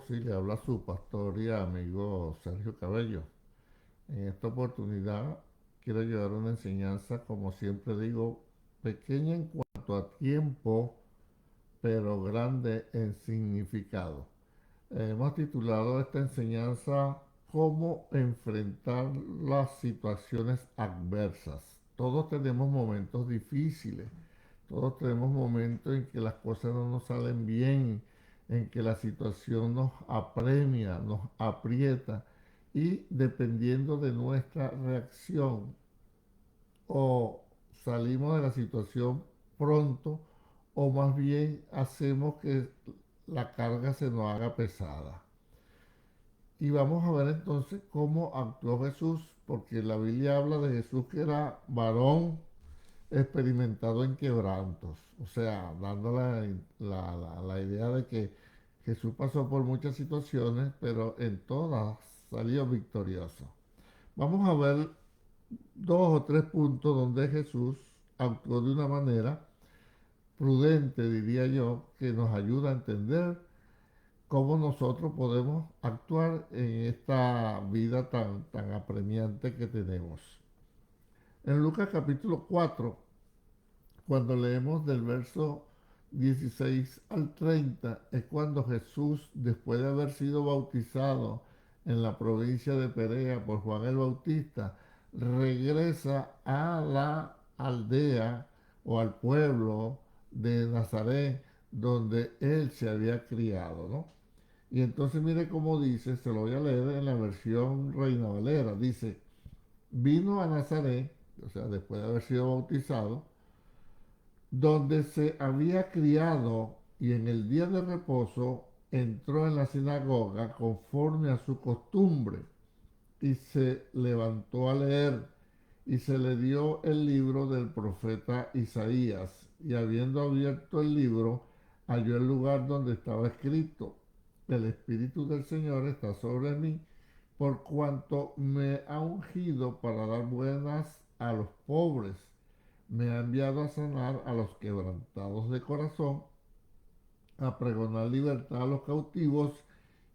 Sí, le habla su pastor y amigo Sergio Cabello. En esta oportunidad quiero llevar una enseñanza, como siempre digo, pequeña en cuanto a tiempo, pero grande en significado. Hemos titulado esta enseñanza "Cómo enfrentar las situaciones adversas". Todos tenemos momentos difíciles, todos tenemos momentos en que las cosas no nos salen bien, en que la situación nos apremia, nos aprieta y dependiendo de nuestra reacción o salimos de la situación pronto o más bien hacemos que la carga se nos haga pesada. Y vamos a ver entonces cómo actuó Jesús, porque la Biblia habla de Jesús que era varón experimentado en quebrantos, o sea, dando la idea de que Jesús pasó por muchas situaciones, pero en todas salió victorioso. Vamos a ver dos o tres puntos donde Jesús actuó de una manera prudente, diría yo, que nos ayuda a entender cómo nosotros podemos actuar en esta vida tan apremiante que tenemos. En Lucas capítulo 4, cuando leemos del verso 16 al 30, es cuando Jesús, después de haber sido bautizado en la provincia de Perea por Juan el Bautista, regresa a la aldea o al pueblo de Nazaret, donde él se había criado, ¿no? Y entonces mire cómo dice, se lo voy a leer en la versión Reina Valera, dice, vino a Nazaret, o sea, después de haber sido bautizado, donde se había criado, y en el día de reposo entró en la sinagoga conforme a su costumbre y se levantó a leer, y se le dio el libro del profeta Isaías, y habiendo abierto el libro halló el lugar donde estaba escrito: el Espíritu del Señor está sobre mí, por cuanto me ha ungido para dar buenas a los pobres, me ha enviado a sanar a los quebrantados de corazón, a pregonar libertad a los cautivos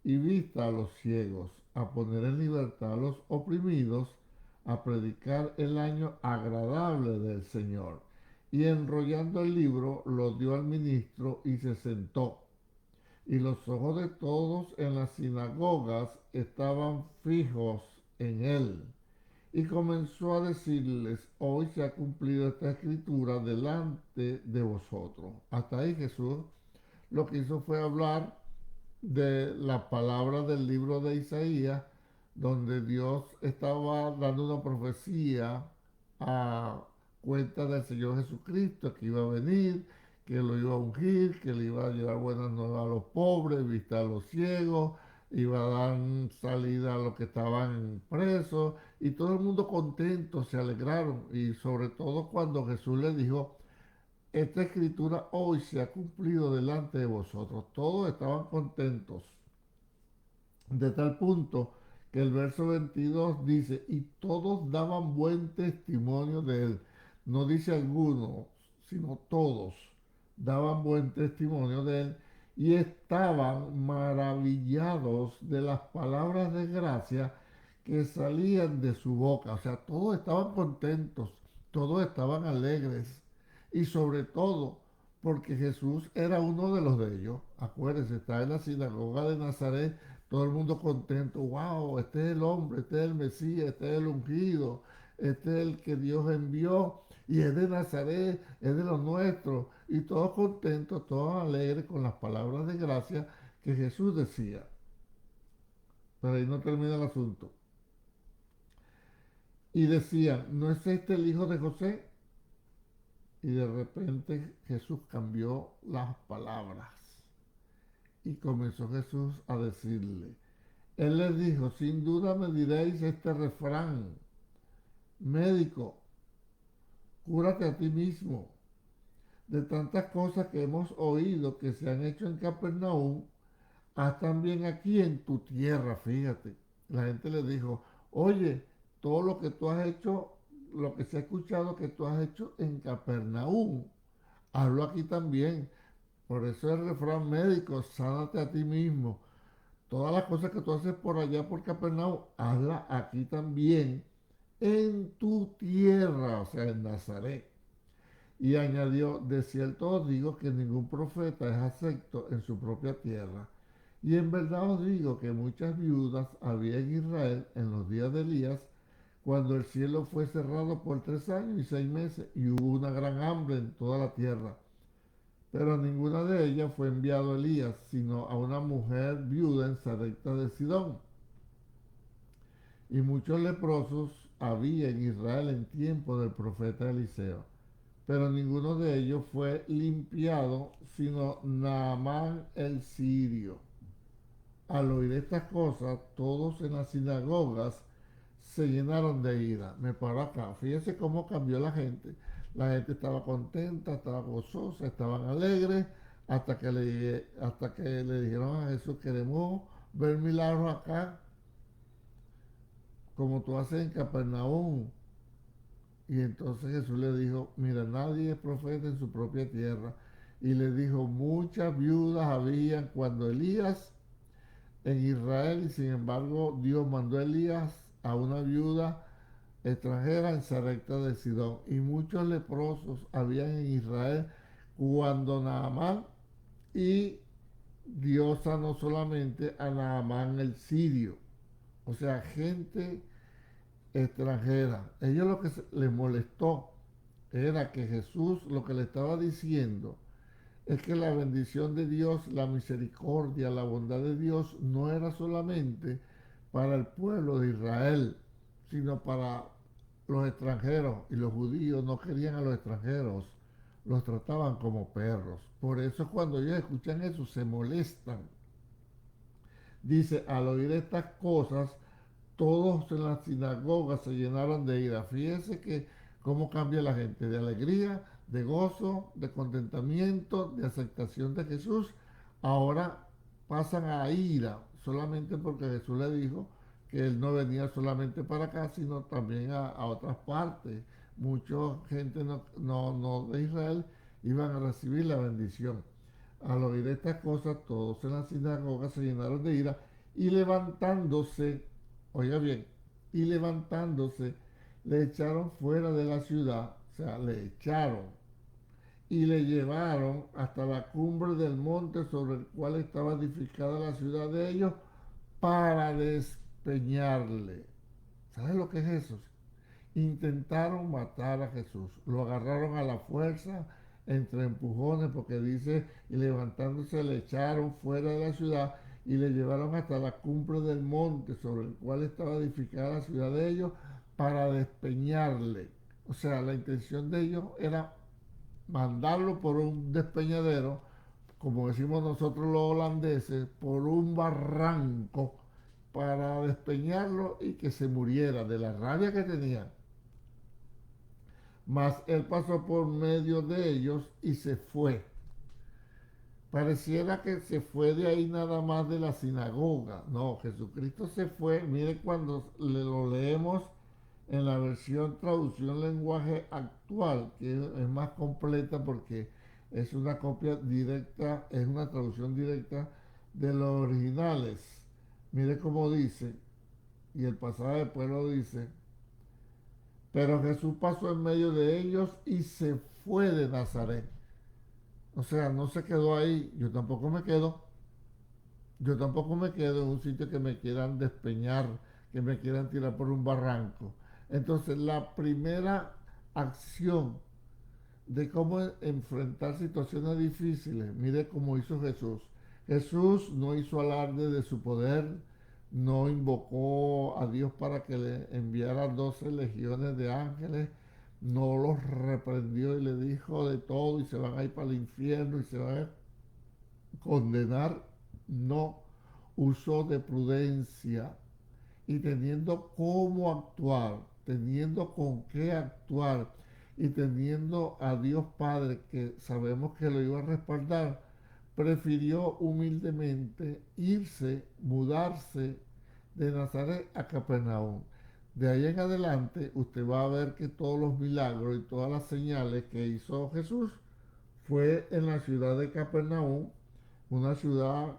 y vista a los ciegos, a poner en libertad a los oprimidos, a predicar el año agradable del Señor. Y enrollando el libro, lo dio al ministro y se sentó. Y los ojos de todos en las sinagogas estaban fijos en él. Y comenzó a decirles: hoy se ha cumplido esta escritura delante de vosotros. Hasta ahí Jesús lo que hizo fue hablar de la palabra del libro de Isaías, donde Dios estaba dando una profecía a cuenta del Señor Jesucristo, que iba a venir, que lo iba a ungir, que le iba a llevar buenas nuevas a los pobres, vista a los ciegos, iba a dar salida a los que estaban presos, y todo el mundo contento, se alegraron, y sobre todo cuando Jesús le dijo: esta escritura hoy se ha cumplido delante de vosotros. Todos estaban contentos, de tal punto que el verso 22 dice: y todos daban buen testimonio de él. No dice alguno, sino todos daban buen testimonio de él y estaban maravillados de las palabras de gracia que salían de su boca. O sea, todos estaban contentos, todos estaban alegres y sobre todo porque Jesús era uno de los de ellos. Acuérdense, está en la sinagoga de Nazaret, todo el mundo contento: wow, este es el hombre, este es el Mesías, este es el ungido, este es el que Dios envió y es de Nazaret, es de los nuestros. Y todos contentos, todos alegres con las palabras de gracia que Jesús decía. Pero ahí no termina el asunto. Y decían: ¿no es este el hijo de José? Y de repente Jesús cambió las palabras y comenzó Jesús a decirle. Él les dijo: sin duda me diréis este refrán: médico, cúrate a ti mismo. De tantas cosas que hemos oído que se han hecho en Capernaum, haz también aquí en tu tierra. Fíjate, la gente le dijo: oye, todo lo que tú has hecho, lo que se ha escuchado que tú has hecho en Capernaum, hazlo aquí también. Por eso el refrán: médico, sánate a ti mismo. todas las cosas que tú haces por allá por Capernaum, hazla aquí también en tu tierra, o sea, en Nazaret. Y añadió, de cierto os digo que ningún profeta es acepto en su propia tierra. Y en verdad os digo que muchas viudas había en Israel en los días de Elías, cuando el cielo fue cerrado por 3 años y 6 meses, y hubo una gran hambre en toda la tierra. Pero a ninguna de ellas fue enviado Elías, sino a una mujer viuda en Sarepta de Sidón. Y muchos leprosos había en Israel en tiempo del profeta Eliseo, pero ninguno de ellos fue limpiado, sino Naamán el sirio. Al oír estas cosas, todos en las sinagogas se llenaron de ira. Me paro acá. Fíjense cómo cambió la gente. La gente estaba contenta, estaba gozosa, estaban alegres, hasta que le dijeron a Jesús, queremos ver milagros acá, como tú haces en Capernaum. Y entonces Jesús le dijo, mira, nadie es profeta en su propia tierra. Y le dijo, muchas viudas habían cuando Elías en Israel, y sin embargo Dios mandó a Elías a una viuda extranjera en Sarepta de Sidón. Y muchos leprosos habían en Israel cuando Naamán, y Dios sanó solamente a Naamán el sirio. O sea, gente extranjera. Ellos lo que les molestó era que Jesús lo que le estaba diciendo es que la bendición de Dios, la misericordia, la bondad de Dios no era solamente para el pueblo de Israel, sino para los extranjeros. Y los judíos no querían a los extranjeros, los trataban como perros. Por eso cuando ellos escuchan eso se molestan. Dice, al oír estas cosas, todos en la sinagoga se llenaron de ira. Fíjense que cómo cambia la gente, de alegría, de gozo, de contentamiento, de aceptación de Jesús. Ahora pasan a ira, solamente porque Jesús le dijo que él no venía solamente para acá, sino también a otras partes. Mucha gente no de Israel iban a recibir la bendición. Al oír estas cosas, todos en la sinagoga se llenaron de ira y levantándose, oiga bien, y levantándose, le echaron fuera de la ciudad, o sea, le echaron y le llevaron hasta la cumbre del monte sobre el cual estaba edificada la ciudad de ellos para despeñarle. ¿Sabes lo que es eso? Intentaron matar a Jesús, lo agarraron a la fuerza entre empujones, porque dice, y levantándose le echaron fuera de la ciudad y le llevaron hasta la cumbre del monte sobre el cual estaba edificada la ciudad de ellos para despeñarle. O sea, la intención de ellos era mandarlo por un despeñadero, como decimos nosotros los holandeses, por un barranco para despeñarlo y que se muriera de la rabia que tenía. Mas él pasó por medio de ellos y se fue. Pareciera que se fue de ahí nada más de la sinagoga. No, Jesucristo se fue. Mire cuando lo leemos en la versión traducción lenguaje actual, que es más completa porque es una copia directa, es una traducción directa de los originales. Mire cómo dice, y el pasaje después lo dice, pero Jesús pasó en medio de ellos y se fue de Nazaret. O sea, no se quedó ahí. Yo tampoco me quedo en un sitio que me quieran despeñar, que me quieran tirar por un barranco. Entonces, la primera acción de cómo enfrentar situaciones difíciles, mire cómo hizo Jesús. Jesús no hizo alarde de su poder, no invocó a Dios para que le enviara 12 legiones de ángeles, no los reprendió y le dijo de todo y se van a ir para el infierno y se van a condenar. No, usó de prudencia y teniendo cómo actuar, teniendo con qué actuar y teniendo a Dios Padre que sabemos que lo iba a respaldar, prefirió humildemente irse, mudarse de Nazaret a Capernaum. De ahí en adelante usted va a ver que todos los milagros y todas las señales que hizo Jesús fue en la ciudad de Capernaum, una ciudad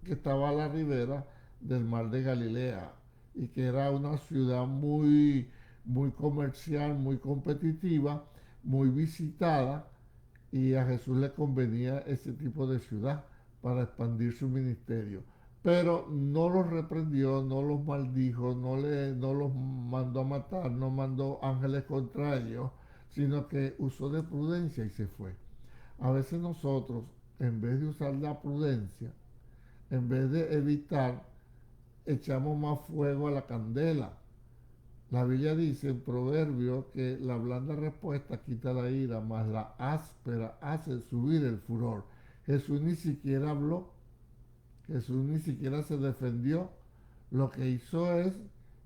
que estaba a la ribera del mar de Galilea y que era una ciudad muy, muy comercial, muy competitiva, muy visitada, y a Jesús le convenía ese tipo de ciudad para expandir su ministerio. Pero no los reprendió, no los maldijo, no los mandó a matar, no mandó ángeles contra ellos, sino que usó de prudencia y se fue. A veces nosotros, en vez de usar la prudencia, en vez de evitar, echamos más fuego a la candela. La Biblia dice en Proverbio que la blanda respuesta quita la ira, mas la áspera hace subir el furor. Jesús ni siquiera habló, Jesús ni siquiera se defendió. Lo que hizo es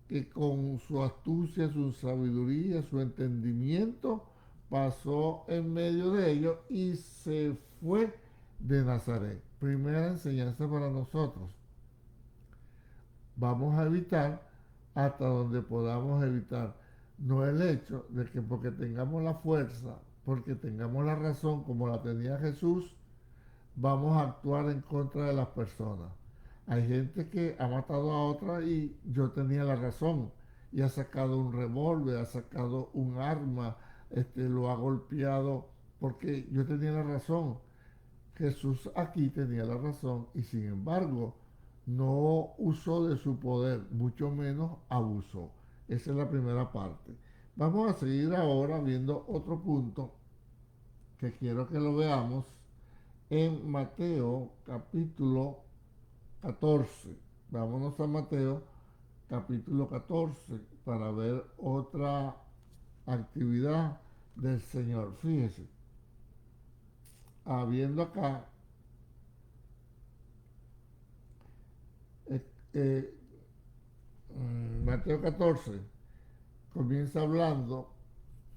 que con su astucia, su sabiduría, su entendimiento, pasó en medio de ellos y se fue de Nazaret. Primera enseñanza para nosotros. Vamos a evitar hasta donde podamos evitar. No el hecho de que porque tengamos la fuerza, porque tengamos la razón como la tenía Jesús, vamos a actuar en contra de las personas. Hay gente que ha matado a otra y yo tenía la razón y ha sacado un revólver, ha sacado un arma, lo ha golpeado porque yo tenía la razón. Jesús aquí tenía la razón y sin embargo no usó de su poder, mucho menos abusó. Esa es la primera parte. Vamos a seguir ahora viendo otro punto que quiero que lo veamos en Mateo capítulo 14. Vámonos a Mateo capítulo 14 para ver otra actividad del Señor. Fíjese, habiendo acá eh, eh, Mateo 14 comienza hablando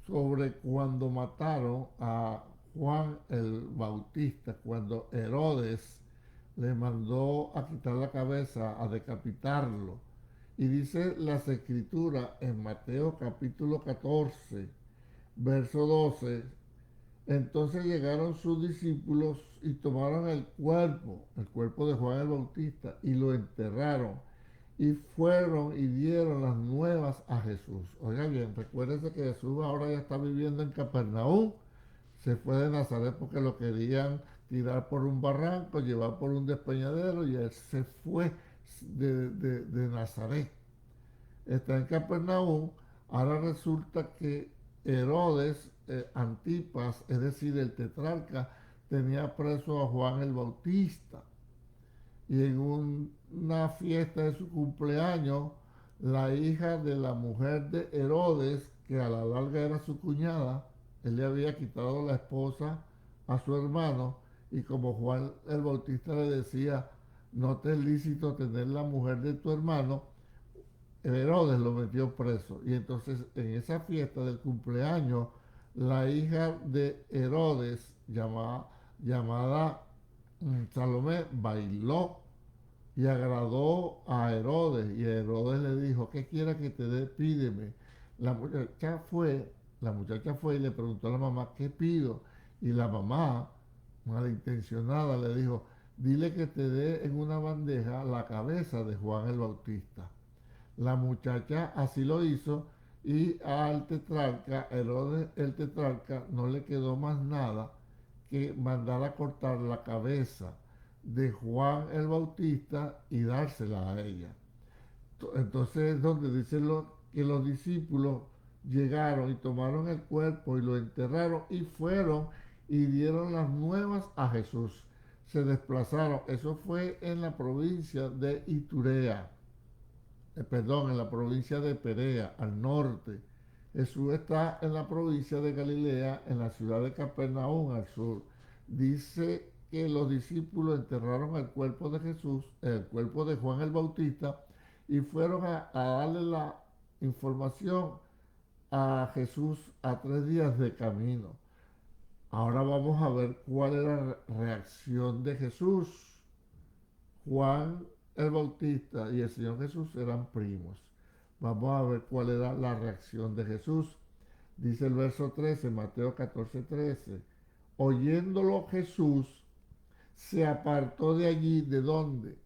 sobre cuando mataron a Juan el Bautista, cuando Herodes le mandó a quitar la cabeza, a decapitarlo. Y dice las escrituras en Mateo capítulo 14, verso 12, entonces llegaron sus discípulos y tomaron el cuerpo de Juan el Bautista, y lo enterraron. Y fueron y dieron las nuevas a Jesús. Oiga bien, recuérdense que Jesús ahora ya está viviendo en Capernaum. Se fue de Nazaret porque lo querían tirar por un barranco, llevar por un despeñadero, y él se fue de Nazaret. Está en Capernaum. Ahora resulta que Herodes Antipas, es decir, el tetrarca, tenía preso a Juan el Bautista. Y en una fiesta de su cumpleaños, la hija de la mujer de Herodes, que a la larga era su cuñada, él le había quitado la esposa a su hermano, y como Juan el Bautista le decía, no te es lícito tener la mujer de tu hermano, Herodes lo metió preso. Y entonces en esa fiesta del cumpleaños, la hija de Herodes, llamada Salomé, bailó y agradó a Herodes. Y Herodes le dijo, ¿qué quiera que te dé? Pídeme. La muchacha fue, la muchacha fue y le preguntó a la mamá, ¿qué pido? Y la mamá, malintencionada, le dijo, dile que te dé en una bandeja la cabeza de Juan el Bautista. La muchacha así lo hizo, y al tetrarca, Herodes el tetrarca, no le quedó más nada que mandar a cortar la cabeza de Juan el Bautista y dársela a ella. Entonces es donde dice que los discípulos llegaron y tomaron el cuerpo y lo enterraron y fueron y dieron las nuevas a Jesús. Se desplazaron. Eso fue en la provincia de Iturea, en la provincia de Perea, al norte. Jesús está en la provincia de Galilea, en la ciudad de Capernaum, al sur. Dice que los discípulos enterraron el cuerpo de Jesús, el cuerpo de Juan el Bautista, y fueron a darle la información a Jesús a 3 días de camino. Ahora vamos a ver cuál era la reacción de Jesús. Juan el Bautista y el Señor Jesús eran primos. Vamos a ver cuál era la reacción de Jesús. Dice el verso 13, Mateo 14, 13. Oyéndolo Jesús, se apartó de allí. ¿De dónde?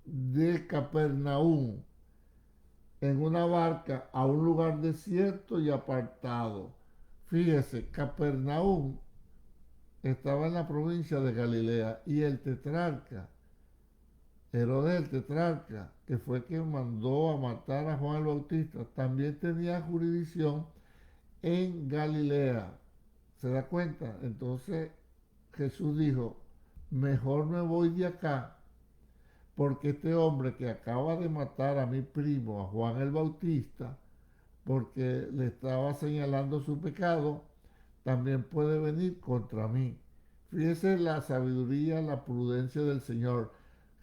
de Capernaum en una barca a un lugar desierto y apartado. Fíjese, Capernaum estaba en la provincia de Galilea y el tetrarca, Herodes el tetrarca, que fue quien mandó a matar a Juan el Bautista, también tenía jurisdicción en Galilea. ¿Se da cuenta? Entonces Jesús dijo, mejor me voy de acá porque este hombre que acaba de matar a mi primo, a Juan el Bautista, porque le estaba señalando su pecado, también puede venir contra mí. Fíjese la sabiduría, la prudencia del Señor.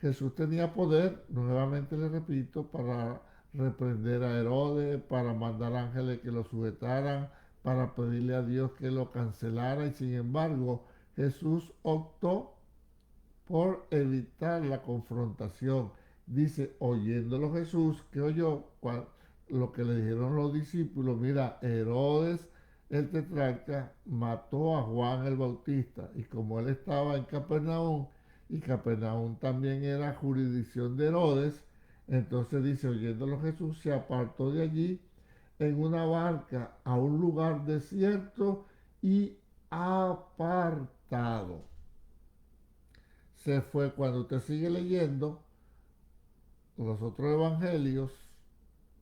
Jesús tenía poder, nuevamente le repito, para reprender a Herodes, para mandar ángeles que lo sujetaran, para pedirle a Dios que lo cancelara y sin embargo Jesús optó por evitar la confrontación. Dice, oyéndolo Jesús, que oyó lo que le dijeron los discípulos, mira, Herodes el tetrarca mató a Juan el Bautista y como él estaba en Capernaum y Capernaum también era jurisdicción de Herodes, entonces dice, oyéndolo Jesús se apartó de allí en una barca a un lugar desierto y apartado. Se fue cuando usted sigue leyendo los otros evangelios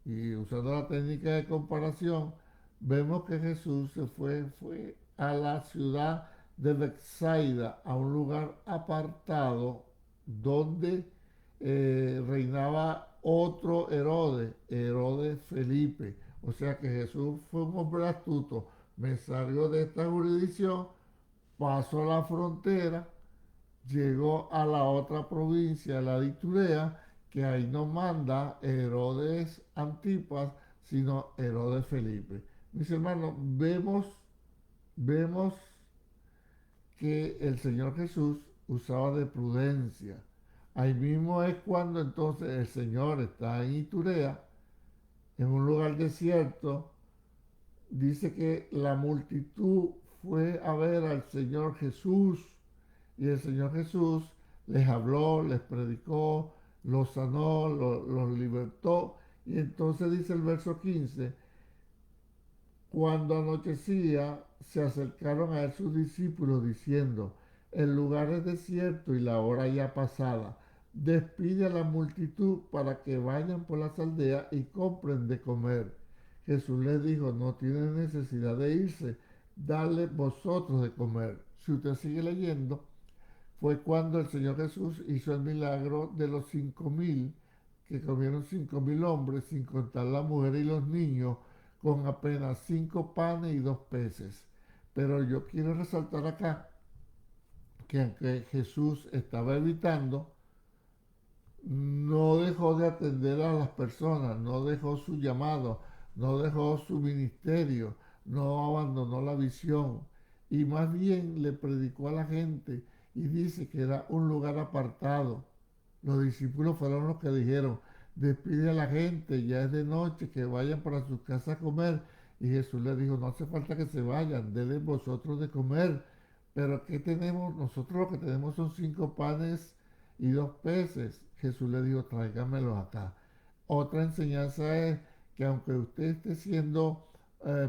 y usando la técnica de comparación, vemos que Jesús fue a la ciudad de Bethsaida, a un lugar apartado donde reinaba otro Herodes, Herodes Felipe. O sea que Jesús fue un hombre astuto, me salió de esta jurisdicción, pasó la frontera, llegó a la otra provincia, la de Iturea, que ahí no manda Herodes Antipas, sino Herodes Felipe. Mis hermanos, vemos que el Señor Jesús usaba de prudencia. Ahí mismo es cuando entonces el Señor está en Iturea, en un lugar desierto, dice que la multitud fue a ver al Señor Jesús y el Señor Jesús les habló, les predicó, los sanó, los libertó. Y entonces dice el verso 15, cuando anochecía se acercaron a él sus discípulos diciendo, el lugar es desierto y la hora ya pasada. Despide a la multitud para que vayan por las aldeas y compren de comer. Jesús les dijo, no tienen necesidad de irse, dale vosotros de comer. Si usted sigue leyendo, fue cuando el Señor Jesús hizo el milagro de los 5.000, que comieron 5.000 hombres, sin contar la mujer y los niños, con apenas 5 panes y 2 peces. Pero yo quiero resaltar acá que aunque Jesús estaba evitando, no dejó de atender a las personas, no dejó su llamado, no dejó su ministerio, no abandonó la visión y más bien le predicó a la gente y dice que era un lugar apartado. Los discípulos fueron los que dijeron, despide a la gente, ya es de noche, que vayan para sus casas a comer. Y Jesús les dijo, no hace falta que se vayan, denle vosotros de comer. Pero ¿qué tenemos? Nosotros lo que tenemos son 5 panes y 2 peces. Jesús le dijo, tráigamelos acá. Otra enseñanza es que aunque usted esté siendo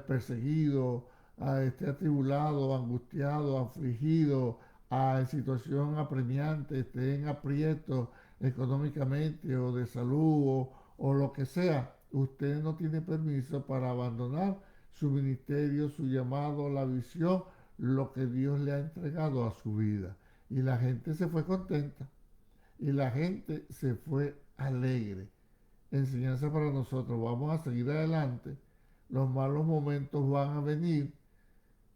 perseguido, esté atribulado, angustiado, afligido, en situación apremiante, esté en aprieto económicamente o de salud o lo que sea, usted no tiene permiso para abandonar su ministerio, su llamado, la visión, lo que Dios le ha entregado a su vida. Y la gente se fue contenta y la gente se fue alegre. Enseñanza para nosotros, vamos a seguir adelante, los malos momentos van a venir,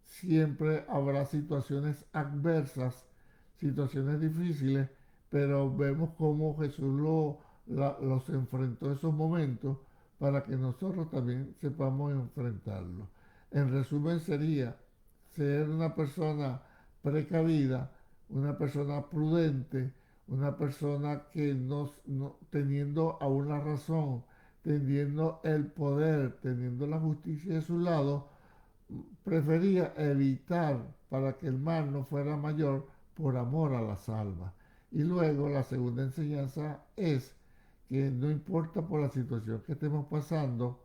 siempre habrá situaciones adversas, situaciones difíciles, pero vemos cómo Jesús los enfrentó esos momentos para que nosotros también sepamos enfrentarlos. En resumen sería ser una persona precavida, una persona prudente, una persona que teniendo a una razón, teniendo el poder, teniendo la justicia de su lado, prefería evitar para que el mal no fuera mayor por amor a las almas. Y luego la segunda enseñanza es que no importa por la situación que estemos pasando,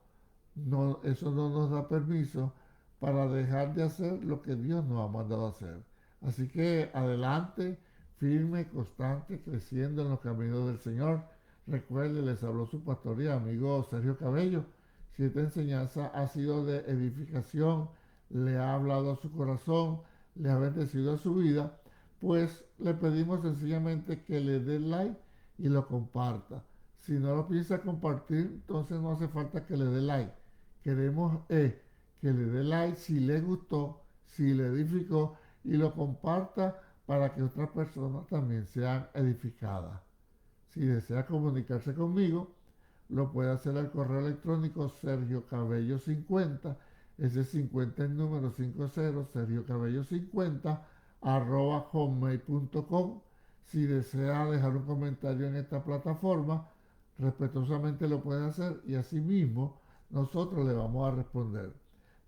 no, eso no nos da permiso para dejar de hacer lo que Dios nos ha mandado a hacer. Así que adelante, firme, constante, creciendo en los caminos del Señor. Recuerde, les habló su pastor y amigo Sergio Cabello. Si esta enseñanza ha sido de edificación, le ha hablado a su corazón, le ha bendecido a su vida, pues le pedimos sencillamente que le dé like y lo comparta. Si no lo piensa compartir, entonces no hace falta que le dé like. Queremos que le dé like si le gustó, si le edificó y lo comparta para que otras personas también sean edificadas. Si desea comunicarse conmigo, lo puede hacer al correo electrónico Sergio Cabello 50, ese 50 el número 50, Sergio Cabello 50, arroba hotmail.com. Si desea dejar un comentario en esta plataforma, respetuosamente lo puede hacer y asimismo nosotros le vamos a responder.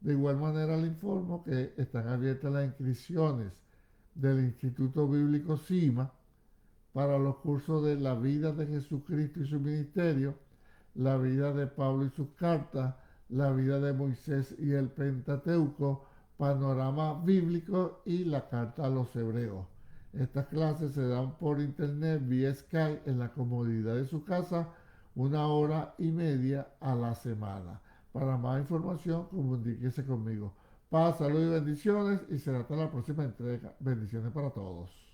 De igual manera le informo que están abiertas las inscripciones del Instituto Bíblico CIMA para los cursos de la vida de Jesucristo y su ministerio, la vida de Pablo y sus cartas, la vida de Moisés y el Pentateuco, panorama bíblico y la carta a los hebreos. Estas clases se dan por internet vía Skype en la comodidad de su casa, 1 hora y media a la semana. Para más información, comuníquese conmigo. Paz, salud y bendiciones y será hasta la próxima entrega. Bendiciones para todos.